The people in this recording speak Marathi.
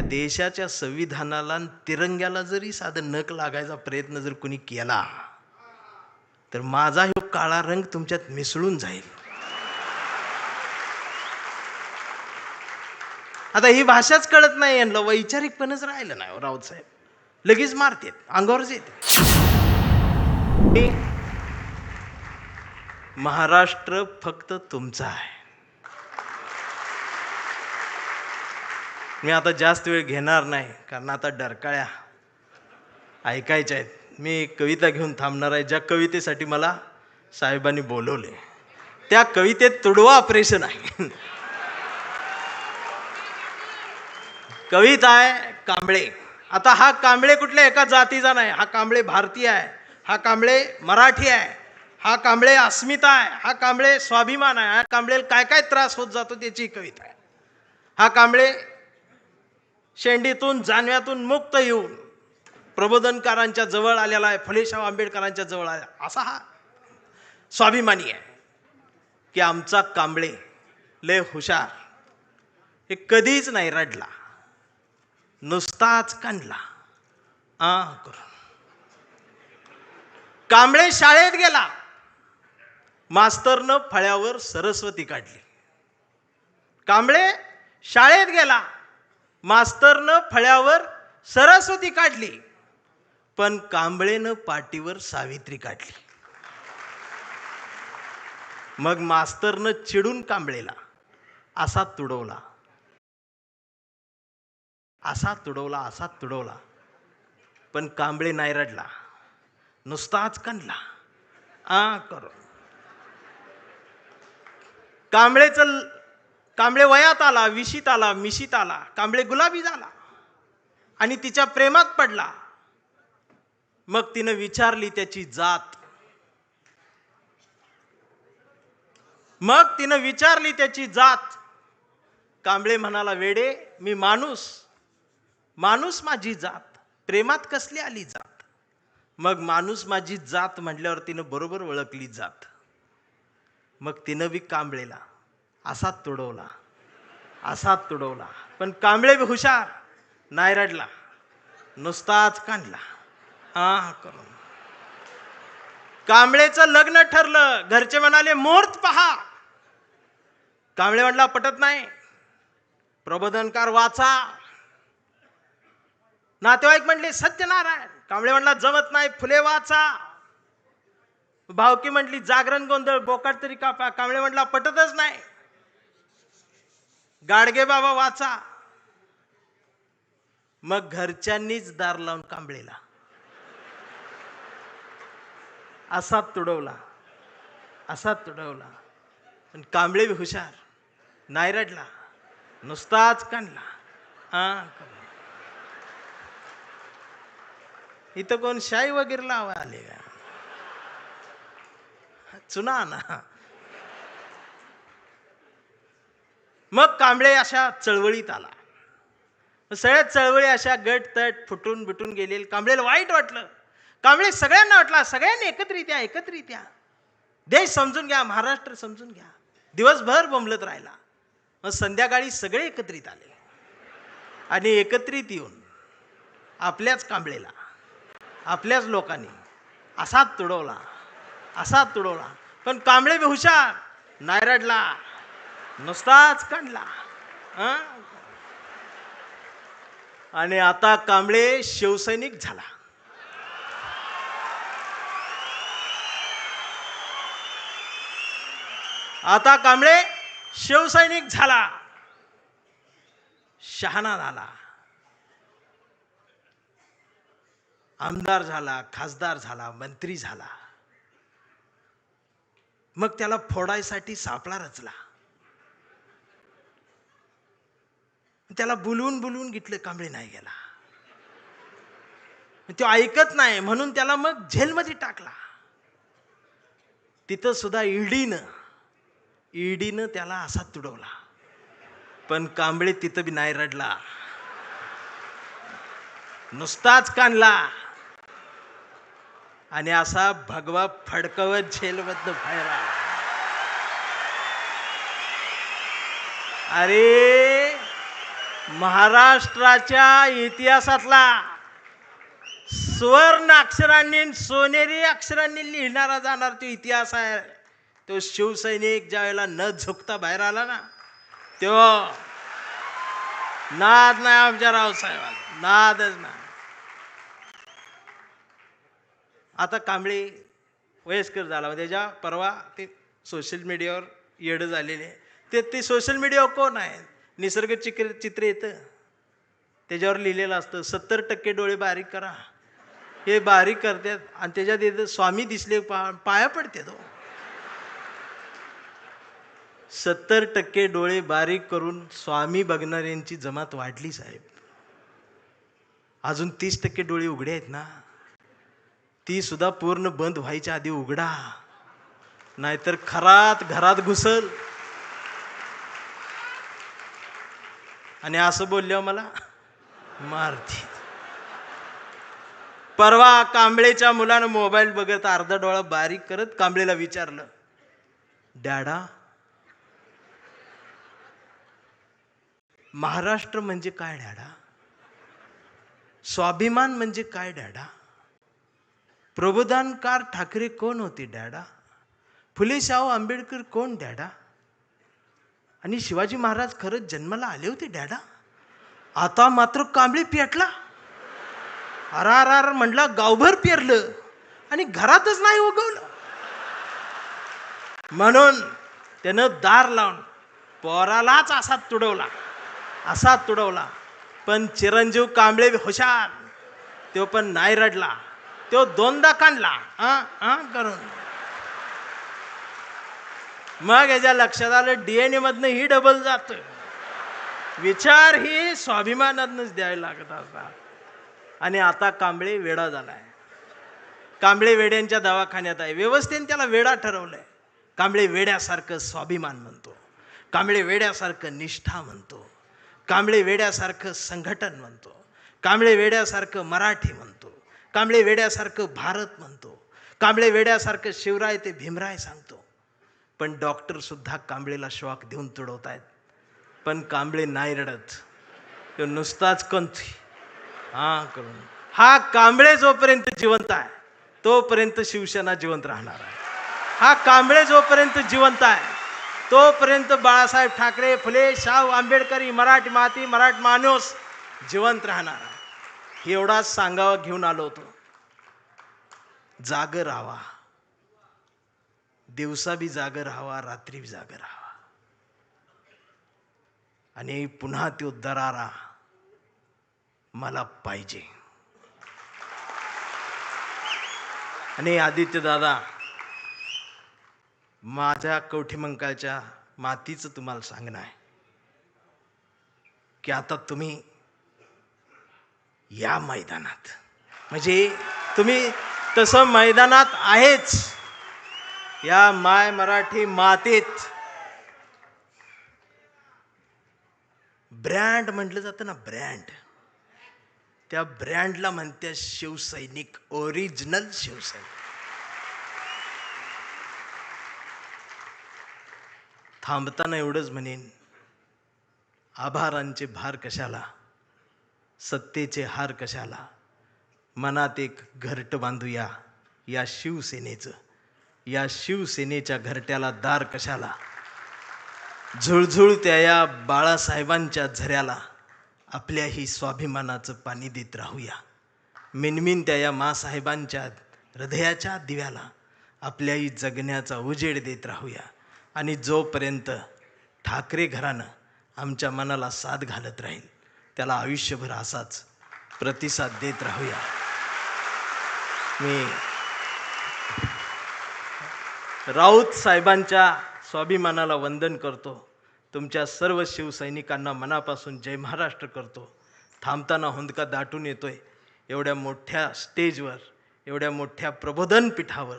देशाच्या संविधानाला आणि तिरंग्याला जरी साधं नख लागायचा प्रयत्न जर कोणी केला तर माझा हा काळा रंग तुमच्यात मिसळून जाईल. आता ही भाषाच कळत नाही यांना, वैचारिकपणच राहिलं नाही राऊत साहेब. लगेच मारतेत, अंगावरच येते. महाराष्ट्र फक्त तुमचा आहे. मी आता जास्त वेळ घेणार नाही कारण आता डरकाळ्या ऐकायच्या आहेत. मी कविता घेऊन थांबणार आहे. ज्या कवितेसाठी मला साहेबांनी बोलवले त्या कवितेत तुडवा ऑपरेशन आहे. कविता आहे कांबळे. आता हा कांबळे कुठल्या एका जातीचा नाही, हा कांबळे भारतीय आहे, हा कांबळे मराठी आहे, हा कांबळे अस्मिता आहे, हा कांबळे स्वाभिमान आहे, हा कांबळे काय काय त्रास होत जातो त्याची कविता आहे. हा कांबळे शेंडीतून जानव्यातून मुक्त येऊन प्रबोधनकारांच्या जवळ आलेला आहे, फुलेशाह आंबेडकरांच्या जवळ आला, असा हा स्वाभिमानी आहे की आमचा कांबळे लय हुशार. हे कधीच नाही रडला, नुसताच कांडला करून. कांबळे शाळेत गेला, मास्तरनं फळ्यावर सरस्वती काढली. कांबळे शाळेत गेला, मास्तरनं फळ्यावर सरस्वती काढली, पण कांबळेनं पाटीवर सावित्री काढली. मग मास्तरनं चिडून कांबळेला असा तुडवला, असा तुडवला, असा तुडवला, पण कांबळे नाही रडला, नुसताच कांडला करून. कांबळे वयात आला, विशीत आला, मिशीत आला, कांबळे गुलाबी झाला आणि तिच्या प्रेमात पडला. मग तिनं विचारली त्याची जात, कांबळे म्हणाला, वेडे मी माणूस, माणूस माझी जात, प्रेमात कसली आली जात. मग माणूस माझी जात म्हटल्यावर तिनं बरोबर ओळखली जात. मग तिनं बी कांबळेला असा तुडवला, असा तुडवला, पण कांबळे बी हुशार, नाही रडला, नुसताच कांडला करून. कांबळेचं लग्न ठरलं. घरचे म्हणाले मुहूर्त पहा. कांबळे म्हटला पटत नाही, प्रबोधनकार वाचा. नातेवाईक म्हटले सत्यनारायण. कांबळे म्हटला जमत नाही, फुले वाचा. भावकी म्हटली जागरण गोंधळ, बोकाट तरी कापा. कांबळे म्हटला पटतच नाही, गाडगे बाबा वाचा. मग घरच्यांनीच दार लावून कांबळेला असा तुडवला, असा तुडवला, पण कांबळे बी हुशार, नाही रडला, नुसताच कांडला. इथं कोण शाई वगैरे लावा आले का? चुना ना. मग कांबळे अशा चळवळीत आला. सगळ्या चळवळी अशा गट तट फुटून बिटून गेले. कांबळेला वाईट वाटलं. कांबळे सगळ्यांना वाटला, सगळ्यांनी एकत्रित या, देश समजून घ्या, महाराष्ट्र समजून घ्या. दिवसभर बोंबलत राहिला. मग संध्याकाळी सगळे एकत्रित आले आणि एकत्रित येऊन आपल्याच कांबळेला, आपल्याच लोकांनी असा तुडवला, असा तुडवला, पण कांबळे बी हुशार, नाही रडला, नुसताच कांडला. आणि आता कांबळे शिवसैनिक झाला. आता कांबळे शिवसैनिक झाला, शहाणा झाला, आमदार झाला, खासदार झाला, मंत्री झाला. मग त्याला फोडायसाठी सापळा रचला. त्याला बोलवून घेतलं, कांबळे नाही गेला. तो ऐकत नाही म्हणून त्याला मग जेलमध्ये टाकला. तिथं सुद्धा ईडीनं त्याला असा तुडवला, पण कांबळे तिथं बी नाही रडला, नुसताच कांडला आणि असा भगवा फडकवत जेलमधनं बाहेर आला. अरे महाराष्ट्राच्या इतिहासातला सुवर्ण अक्षरांनी सोनेरी अक्षरांनी लिहिणारा जाणार तो इतिहास आहे. तो शिवसैनिक ज्या वेळेला न झुकता बाहेर आला ना, तो नाद नाही आमच्या रावसाहेबांना, नादच नाही. आता कांबळे वयस्कर झाला, त्याच्या परवा ते सोशल मीडियावर येडं झालेले. ते सोशल मीडियावर कोण आहे, निसर्ग चित्र येतं, त्याच्यावर लिहिलेलं असतं 70% डोळे बारीक करा. हे बारीक करतात आणि त्याच्यात येतं स्वामी दिसले पाया पडते. तो 70% डोळे बारीक करून स्वामी बघणाऱ्यांची जमात वाढली साहेब. अजून 30% डोळे उघडे आहेत ना, ती सुद्धा पूर्ण बंद व्हायच्या आधी उघडा, नाहीतर खरात घरात घुसल. आणि असं बोलल्यावर मला मारती. परवा कांबळेच्या मुलानं मोबाईल बघत अर्धा डोळा बारीक करत कांबळेला विचारलं, डॅडा, महाराष्ट्र म्हणजे काय डॅडा? स्वाभिमान म्हणजे काय डॅडा? प्रबोधनकार ठाकरे कोण होते डॅडा? फुले शाहू आंबेडकर कोण डॅडा? आणि शिवाजी महाराज खरंच जन्माला आले होते डॅडा? आता मात्र कांबळे पेटला. अरार म्हटला, गावभर पेरलं आणि घरातच नाही उगवलं. म्हणून त्यानं दार लावून पोरालाच असा तुडवला. पण चिरंजीव कांबळे हुशार, तो पण नाही रडला, तो दोनदा काढला करून. मग याच्या लक्षात आलं DNA मधनं ही डबल जात. विचार ही स्वाभिमानातनच द्यायला लागत असतात. आणि आता कांबळे वेडा झालाय. कांबळे वेड्यांच्या दवाखान्यात आहे. व्यवस्थेने त्याला वेडा ठरवलंय. कांबळे वेड्यासारखं स्वाभिमान म्हणतो, कांबळे वेड्यासारखं निष्ठा म्हणतो, कांबळे वेड्यासारखं संघटन म्हणतो, कांबळे वेड्यासारखं मराठी म्हणतो, कांबळे वेड्यासारखं भारत म्हणतो, कांबळे वेड्यासारखं शिवराय ते भीमराय सांगतो. पण डॉक्टर सुद्धा कांबळेला श्वाक देऊन तुडवतायत. पण कांबळे नाही रडत, तो नुसताच कंथी करून. हा कांबळे जोपर्यंत जिवंत आहे तोपर्यंत शिवसेना जिवंत राहणार आहे. हा कांबळे जोपर्यंत जिवंत आहे तोपर्यंत बाळासाहेब ठाकरे, फुले शाहू आंबेडकरी, मराठी माती, मराठी माणूस जिवंत राहणार आहे. एवढाच सांगावं घेऊन आलो होतो. जागर राहावा, दिवसा बी जागर राहावा, रात्री बी जागर राहावा. आणि पुन्हा तो दरारा मला पाहिजे. आणि आदित्य दादा, माझ्या कवठीमंकाळच्या मातीचं तुम्हाला सांगणं आहे की आता तुम्ही या मैदानात, म्हणजे तुम्ही तसं मैदानात आहेच, या माय मराठी मातीत ब्रँड म्हटलं जातं ना, ब्रँड, त्या ब्रँडला म्हणते शिवसैनिक, ओरिजिनल शिवसैनिक. थांबताना एवढंच म्हणेन, आभारांचे भार कशाला, सत्तेचे हार कशाला, मनात एक घरट बांधूया या शिवसेनेचं, या शिवसेनेच्या घरट्याला दार कशाला, झुळझुळत्या या बाळासाहेबांच्या झऱ्याला आपल्याही स्वाभिमानाचं पाणी देत राहूया. मिनमिनत्या या मासाहेबांच्या हृदयाच्या दिव्याला आपल्याही जगण्याचा उजेड देत राहूया. आणि जोपर्यंत ठाकरे घराणं आमच्या मनाला साथ घालत राहील त्याला आयुष्यभर असाच प्रतिसाद देत राहूया. मी राऊत साहेबांच्या स्वाभिमानाला वंदन करतो. तुमच्या सर्व शिवसैनिकांना मनापासून जय महाराष्ट्र करतो. थांबताना हुंदका दाटून येतोय. एवढ्या मोठ्या स्टेजवर, एवढ्या मोठ्या प्रबोधन पीठावर